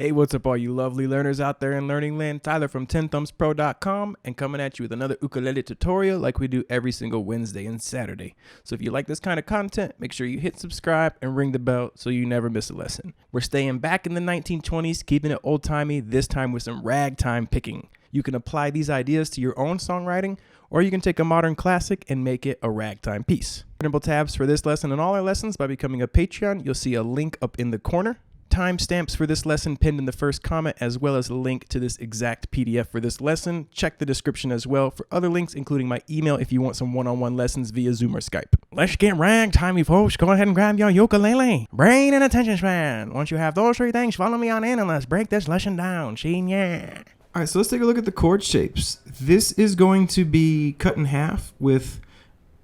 Hey, what's up all you lovely learners out there in learning land? Tyler from TenthumbsPro.com and coming at you with another ukulele tutorial like we do every single Wednesday and Saturday. So if you like this kind of content, make sure you hit subscribe and ring the bell so you never miss a lesson. We're staying back in the 1920s, keeping it old-timey, this time with some ragtime picking. You can apply these ideas to your own songwriting, or you can take a modern classic and make it a ragtime piece. Printable tabs for this lesson and all our lessons by becoming a Patreon. You'll see a link up in the corner. Timestamps for this lesson pinned in the first comment, as well as a link to this exact PDF for this lesson. Check the description as well for other links, including my email if you want some one-on-one lessons via Zoom or Skype. Let's get ragtimey, folks. Go ahead and grab your ukulele. Brain and attention span. Once you have those three things, follow me on in and let's break this lesson down. Yeah. All right, so let's take a look at the chord shapes. This is going to be cut in half, with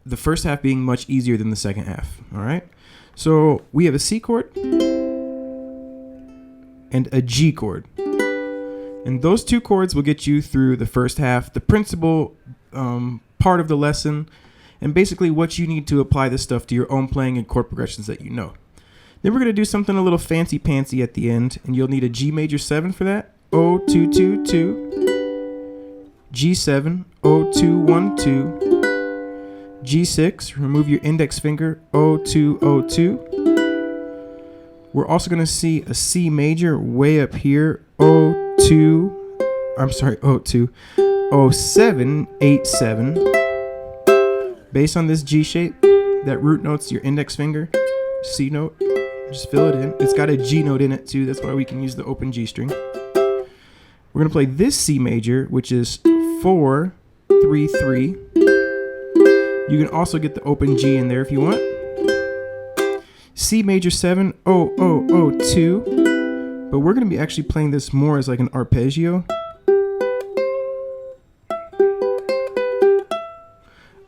the first half being much easier than the second half. All right, so we have a C chord and a G chord. And those two chords will get you through the first half, the principal part of the lesson, and basically what you need to apply this stuff to your own playing and chord progressions that you know. Then we're going to do something a little fancy-pantsy at the end, and you'll need a G major 7 for that. 0-2-2-2, G7, 0-2-1-2, G6, remove your index finger, 0-2-0-2. We're also going to see a C major way up here, 07-8-7. Based on this G shape, that root note's your index finger, C note, just fill it in. It's got a G note in it too, that's why we can use the open G string. We're going to play this C major, which is 4-3-3. You can also get the open G in there if you want. C major 7, 0-0-0-2, but we're going to be actually playing this more as like an arpeggio.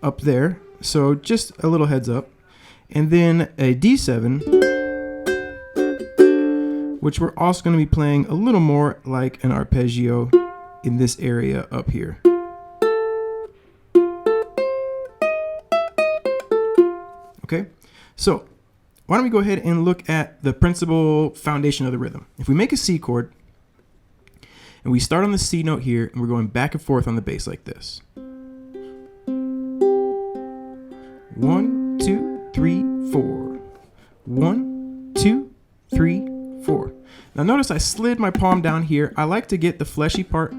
Up there, so just a little heads up. And then a D7, which we're also going to be playing a little more like an arpeggio in this area up here. Okay, so why don't we go ahead and look at the principal foundation of the rhythm. If we make a C chord, and we start on the C note here, and we're going back and forth on the bass like this. 1, 2, 3, 4. 1, 2, 3, 4. Now notice I slid my palm down here. I like to get the fleshy part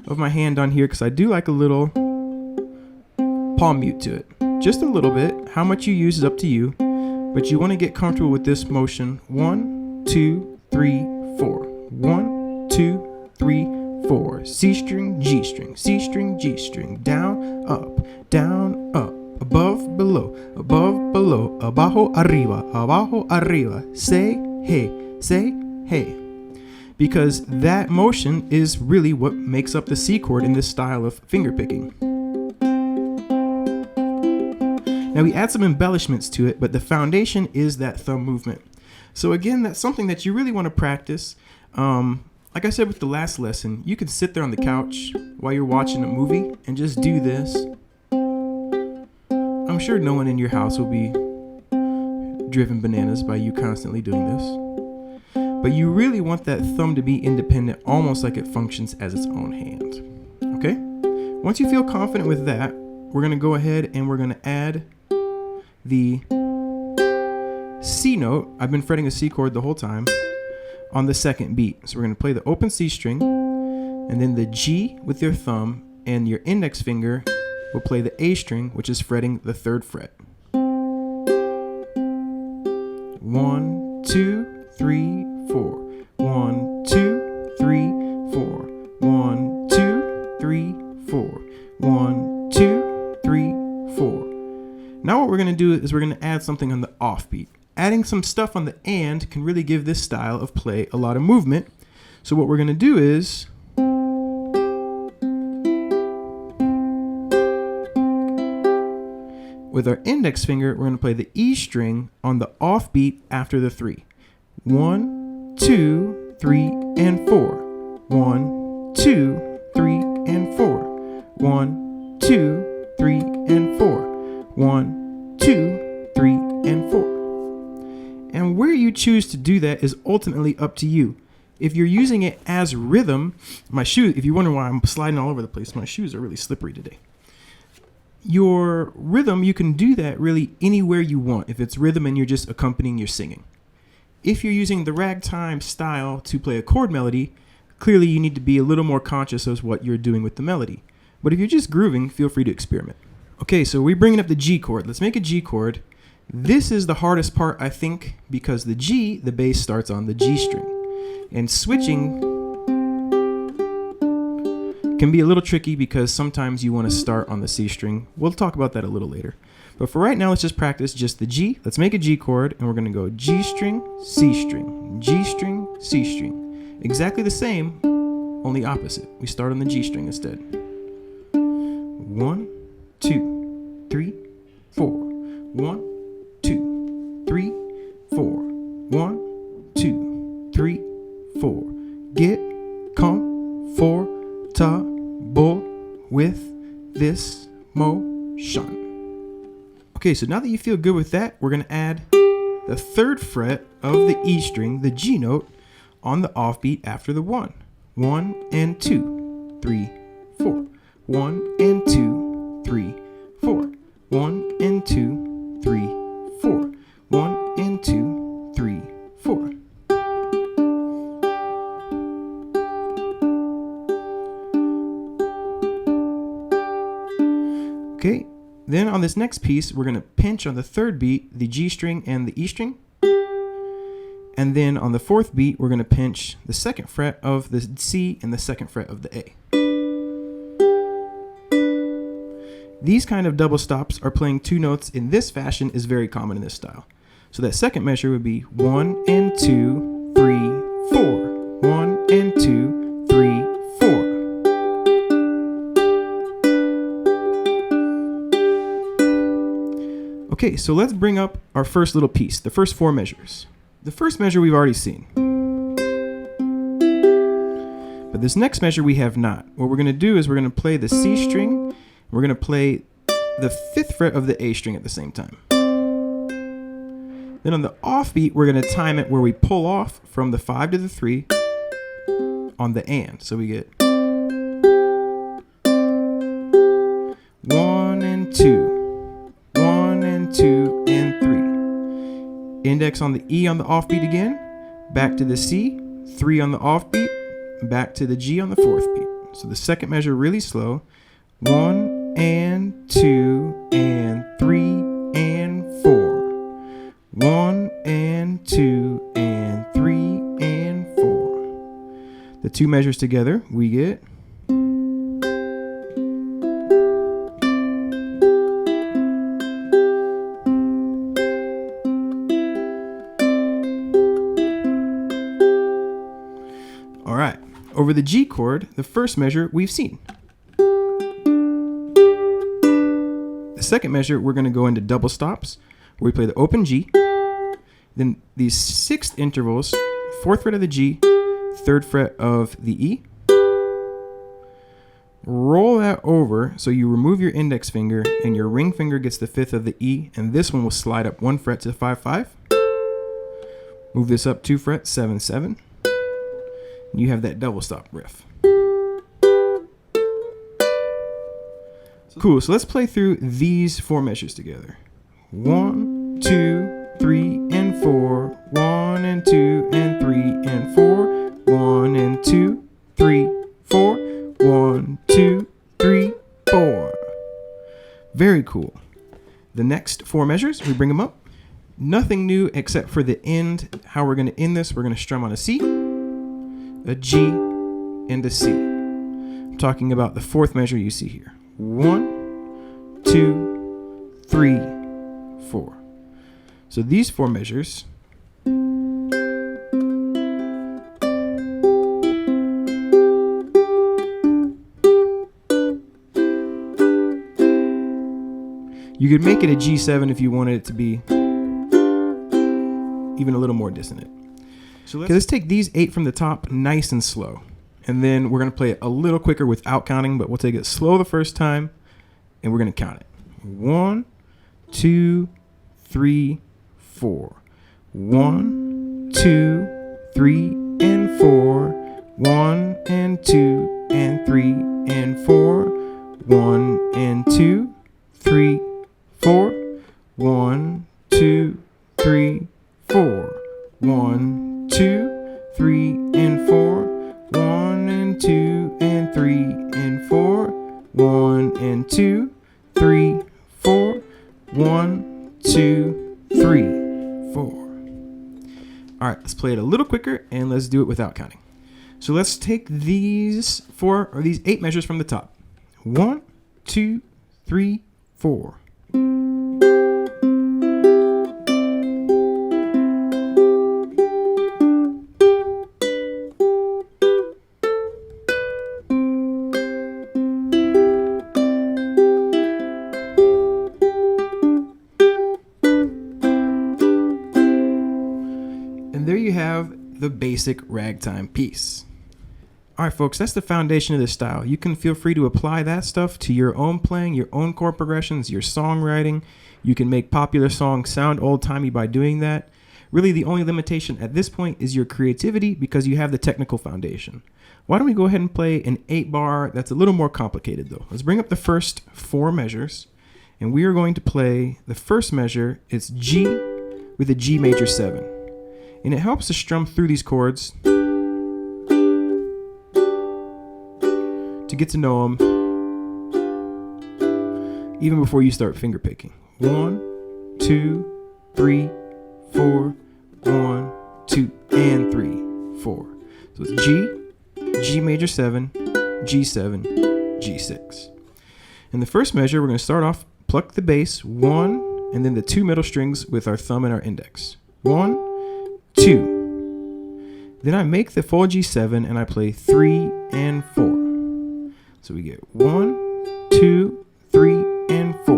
of my hand on here because I do like a little palm mute to it. Just a little bit. How much you use is up to you. But you want to get comfortable with this motion. 1, 2, 3, 4. 1, 2, 3, 4. C string, G string, C string, G string. Down, up, above, below, abajo, arriba. Say, hey. Because that motion is really what makes up the C chord in this style of fingerpicking. Now we add some embellishments to it, but the foundation is that thumb movement. So again, that's something that you really want to practice. Like I said with the last lesson, you can sit there on the couch while you're watching a movie and just do this. I'm sure no one in your house will be driven bananas by you constantly doing this. But you really want that thumb to be independent, almost like it functions as its own hand. Okay? Once you feel confident with that, we're going to go ahead and we're going to add the C note. I've been fretting a C chord the whole time on the second beat. So we're going to play the open C string, and then the G with your thumb, and your index finger will play the A string, which is fretting the 3rd fret. 1, 2, 3, 4. 1, 2, 3, 4. 1, 2, 3, 4. 1, 2, 3, 4. Now what we're going to do is we're going to add something on the offbeat. Adding some stuff on the and can really give this style of play a lot of movement. So what we're going to do is with our index finger, we're going to play the E string on the offbeat after the 3. 1, 2, 3, and 4. 1, 2, 3, and 4. 1, 2, 3, and 4. 1, 2, 3, and 4. And where you choose to do that is ultimately up to you. If you're using it as rhythm, my shoe, if you wonder why I'm sliding all over the place, my shoes are really slippery today. Your rhythm, you can do that really anywhere you want if it's rhythm and you're just accompanying your singing. If you're using the ragtime style to play a chord melody, clearly you need to be a little more conscious of what you're doing with the melody. But if you're just grooving, feel free to experiment. Okay, so we're bringing up the G chord. Let's make a G chord. This is the hardest part, I think, because the G, the bass starts on the G string. And switching can be a little tricky because sometimes you want to start on the C string. We'll talk about that a little later. But for right now, let's just practice just the G. Let's make a G chord, and we're going to go G string, C string, G string, C string. Exactly the same, only opposite. We start on the G string instead. 1, 2, 3, 4. 1, 2, 3, 4. 1, 2, 3, 4. Get comfortable with this motion. Okay, so now that you feel good with that, we're going to add the 3rd fret of the E string, the G note, on the offbeat after the 1. 1 and 2, 3, 4. 1 and 2, 3, 4. 1 and 2, 3, 4. 1 and 2, 3, 4. Okay, then on this next piece, we're going to pinch on the 3rd beat, the G string and the E string. And then on the 4th beat, we're going to pinch the 2nd fret of the C and the 2nd fret of the A. These kind of double stops are playing 2 notes in this fashion is very common in this style. So that second measure would be 1 and 2, 3, 4. 1 and 2, 3, 4. Okay, so let's bring up our first little piece, the first 4 measures. The first measure we've already seen. But this next measure we have not. What we're going to do is we're going to play the C string. We're going to play the 5th fret of the A string at the same time. Then on the offbeat, we're going to time it where we pull off from the 5 to the 3 on the and. So we get 1 and 2, 1 and 2 and 3. Index on the E on the offbeat again, back to the C, 3 on the offbeat, back to the G on the 4th beat. So the second measure really slow. 1 and 2 and 3 and 4. 1 and 2 and 3 and 4. The 2 measures together, we get all right. Over the G chord, the first measure we've seen. The second measure, we're going to go into double stops, where we play the open G, then these 6th intervals, 4th fret of the G, 3rd fret of the E. Roll that over so you remove your index finger and your ring finger gets the 5th of the E, and this one will slide up 1 fret to 5-5. Move this up 2 frets, 7-7. You have that double stop riff. Cool, so let's play through these 4 measures together. 1, 2, 3, and 4. 1 and 2 and 3 and 4. 1 and 2, 3, 4. 1, 2, 3, 4. Very cool. The next 4 measures, we bring them up. Nothing new except for the end. How we're going to end this, we're going to strum on a C, a G, and a C. I'm talking about the 4th measure you see here. 1, 2, 3, 4. So these 4 measures you could make it a G7 if you wanted it to be even a little more dissonant. So let's take these 8 from the top nice and slow. And then we're going to play it a little quicker without counting, but we'll take it slow the first time, and we're going to count it. 1, 2, 3, 4. 1, 2, 3, and 4, 1 and 2 and 3 and 4, 1 and 2, 3, 4, 1, 2, 3, 4, 1, 2, 3 and 4, 1 and 2 and 3 and 4, 1 and 2, 3, 4, 1, 2, 3, 4. All right, let's play it a little quicker and let's do it without counting. So let's take these 8 measures from the top. 1, 2, 3, 4. And there you have the basic ragtime piece. All right, folks, that's the foundation of this style. You can feel free to apply that stuff to your own playing, your own chord progressions, your songwriting. You can make popular songs sound old-timey by doing that. Really, the only limitation at this point is your creativity because you have the technical foundation. Why don't we go ahead and play an 8-bar that's a little more complicated, though. Let's bring up the first 4 measures, and we are going to play the first measure. It's G with a G major 7. And it helps to strum through these chords to get to know them even before you start finger picking. 1, 2, 3, 4, 1, 2, and 3, 4. So it's G, G major 7, G7, G6. In the first measure, we're going to start off, pluck the bass, 1, and then the 2 middle strings with our thumb and our index. 1, 2. Then I make the full G7 and I play 3 and 4. So we get 1, 2, 3, and 4.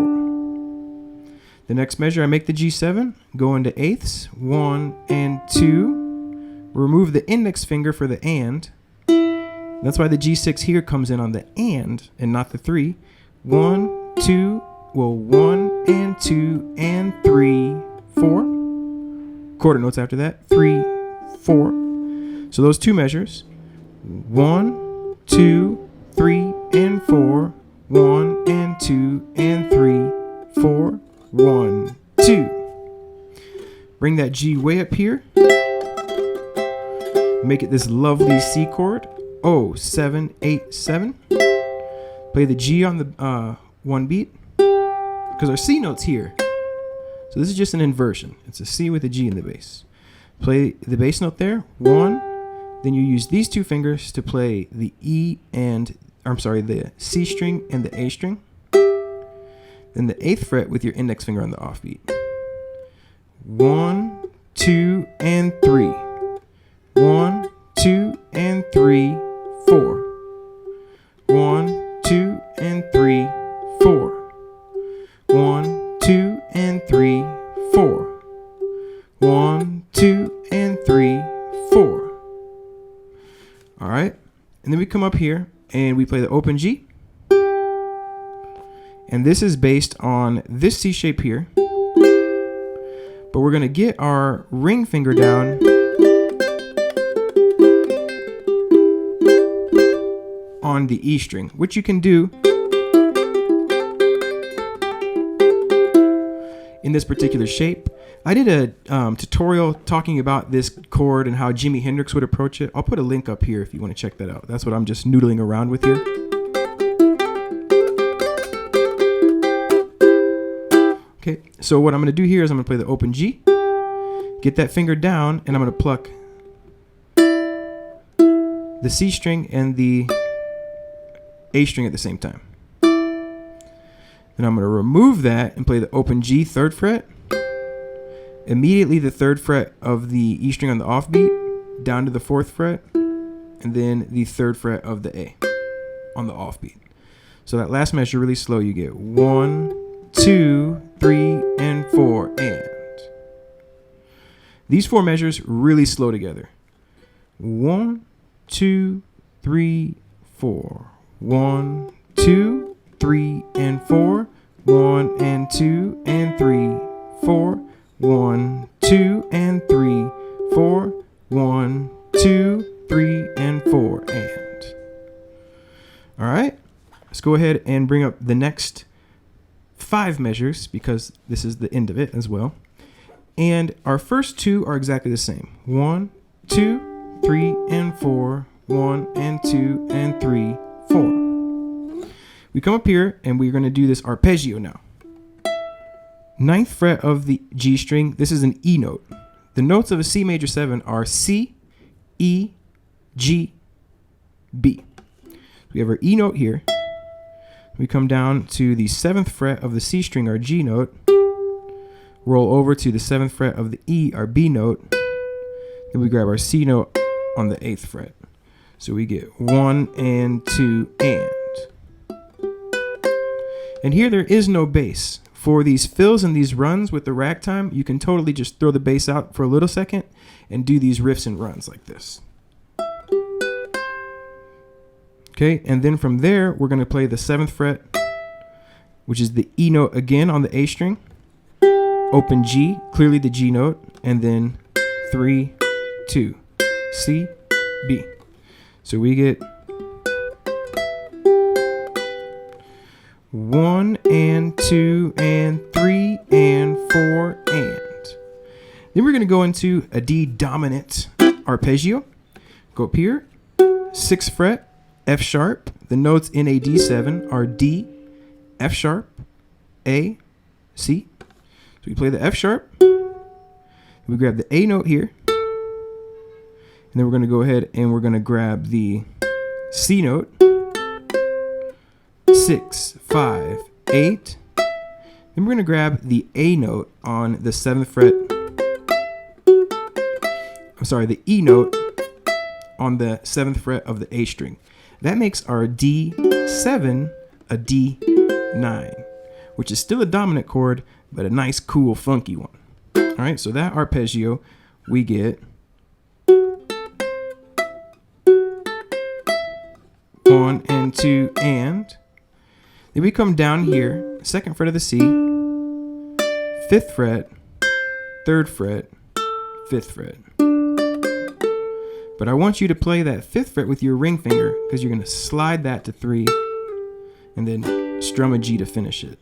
The next measure, I make the G7, go into eighths, 1 and 2. Remove the index finger for the and. That's why the G6 here comes in on the and not the 3. 1, 2, well, 1 and 2 and 3, 4. Quarter notes after that, 3, 4. So those 2 measures, 1, 2, 3, and 4, 1 and 2 and 3, 4, 1, 2. Bring that G way up here. Make it this lovely C chord. 7, 8, 7. Play the G on the 1 beat because our C note's here. So this is just an inversion. It's a C with a G in the bass. Play the bass note there, 1. Then you use these 2 fingers to play the the C string and the A string. Then the 8th fret with your index finger on the offbeat. 1, 2, and 3. 1, 2, and 3, 4. 1, 2, and 3, 4. 1, 2, and 3, 4. 1, 2, and 3, 4. All right. And then we come up here and we play the open G. And this is based on this C shape here. But we're going to get our ring finger down on the E string, which you can do in this particular shape. I did a tutorial talking about this chord and how Jimi Hendrix would approach it. I'll put a link up here if you want to check that out. That's what I'm just noodling around with here. Okay, so what I'm going to do here is I'm going to play the open G, get that finger down, and I'm going to pluck the C string and the A string at the same time. Then I'm going to remove that and play the open G 3rd fret. Immediately the 3rd fret of the E string on the offbeat down to the 4th fret, and then the 3rd fret of the A on the offbeat. So that last measure really slow. You get 1, 2, 3, and 4, and. These 4 measures really slow together. 1, 2, 3, 4. 1, 2, 3, and 4. 1 and 2 and 3, 4. 1, 2, and 3, 4. 1, 2, 3, and 4, and. All right, let's go ahead and bring up the next 5 measures because this is the end of it as well. And our first 2 are exactly the same. 1, 2, 3, and 4. 1 and 2 and 3, 4. We come up here and we're going to do this arpeggio now. 9th fret of the G string. This is an E note. The notes of a C major 7 are C, E, G, B. We have our E note here. We come down to the 7th fret of the C string, our G note. Roll over to the 7th fret of the E, our B note. Then we grab our C note on the 8th fret. So we get 1 and 2 and. And here there is no bass. For these fills and these runs with the ragtime, you can totally just throw the bass out for a little second and do these riffs and runs like this. Okay, and then from there, we're going to play the 7th fret, which is the E note again on the A string. Open G, clearly the G note, and then 3, 2, C, B. So we get 1 and 2 and 3 and 4 and. Then we're going to go into a D dominant arpeggio. Go up here, 6th fret, F sharp. The notes in a D7 are D, F sharp, A, C. So we play the F sharp. We grab the A note here. And then we're going to go ahead and we're going to grab the C note. 6, 5, 8. Then we're going to grab the A note on the 7th fret. I'm sorry, the E note on the 7th fret of the A string. That makes our D7 a D9, which is still a dominant chord, but a nice, cool, funky one. All right, so that arpeggio, we get 1 and 2 and. Then we come down here, 2nd fret of the C, 5th fret, 3rd fret, 5th fret. But I want you to play that 5th fret with your ring finger because you're going to slide that to 3 and then strum a G to finish it.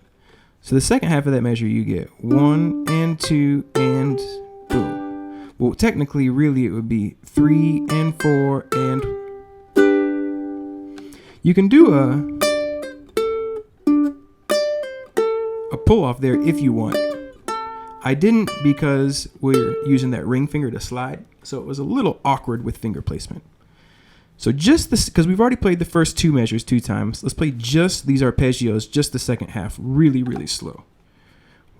So the second half of that measure, you get 1 and 2 and boom. Well, technically, really, it would be 3 and 4 and. You can do a pull off there if you want. I didn't because we're using that ring finger to slide, so it was a little awkward with finger placement. So just this, because we've already played the first 2 measures 2 times, let's play just these arpeggios, just the second half, really, really slow.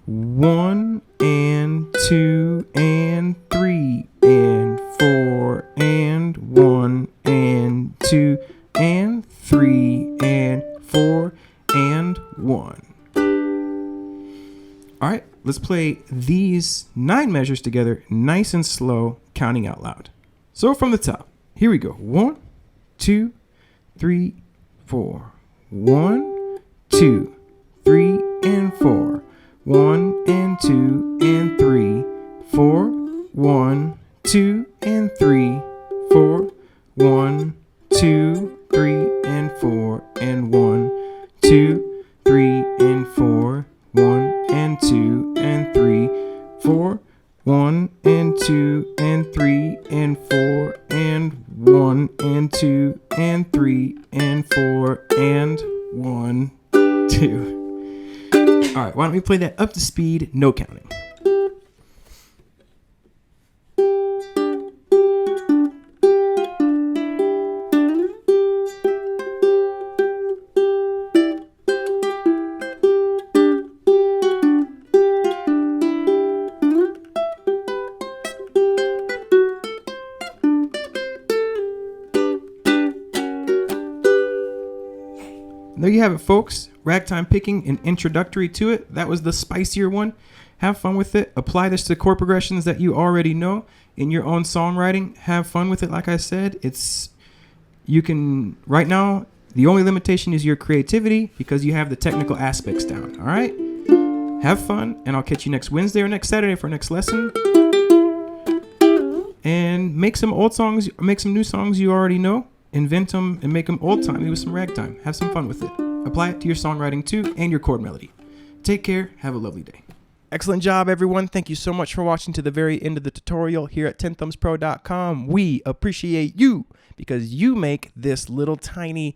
1 and 2 and 3 and 4 and 1 and 2 and 3 and 4 and 1. All right, let's play these 9 measures together, nice and slow, counting out loud. So from the top, here we go. 1, 2, 3, 4. 1, 2, 3, and 4. 1 and 2 and 3, 4. 1, 2 and 3, 4. 1, 2, 3 and 4 and 1, 2, 3 and 4. 1 and 2 and 3, 4. 1 and 2 and 3 and 4 and 1 and 2 and 3 and 4 and 1, 2. All right, why don't we play that up to speed, no counting. There you have it, folks. Ragtime picking, an introductory to it. That was the spicier one. Have fun with it. Apply this to chord progressions that you already know in your own songwriting. Have fun with it. Like I said, right now, the only limitation is your creativity because you have the technical aspects down. All right? Have fun, and I'll catch you next Wednesday or next Saturday for our next lesson. and make some old songs, make some new songs you already know, invent them and make them old-timey with some ragtime. Have some fun with it. Apply it to your songwriting too and your chord melody. Take care. Have a lovely day. Excellent job, everyone. Thank you so much for watching to the very end of the tutorial here at Tenthumbspro.com. We appreciate you because you make this little tiny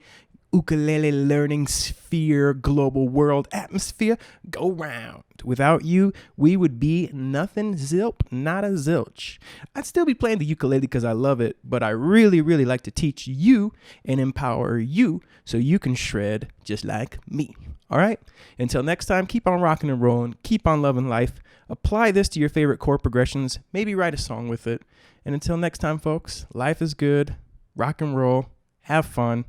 ukulele learning sphere, global world atmosphere go round. Without you, we would be nothing, zilp, not a zilch. I'd still be playing the ukulele because I love it, but I really, really like to teach you and empower you so you can shred just like me. All right? Until next time, keep on rocking and rolling, keep on loving life, apply this to your favorite chord progressions, maybe write a song with it. And until next time, folks, life is good, rock and roll, have fun,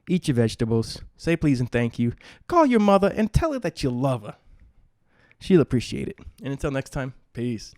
eat your vegetables, say please and thank you, call your mother and tell her that you love her. She'll appreciate it. And until next time, peace.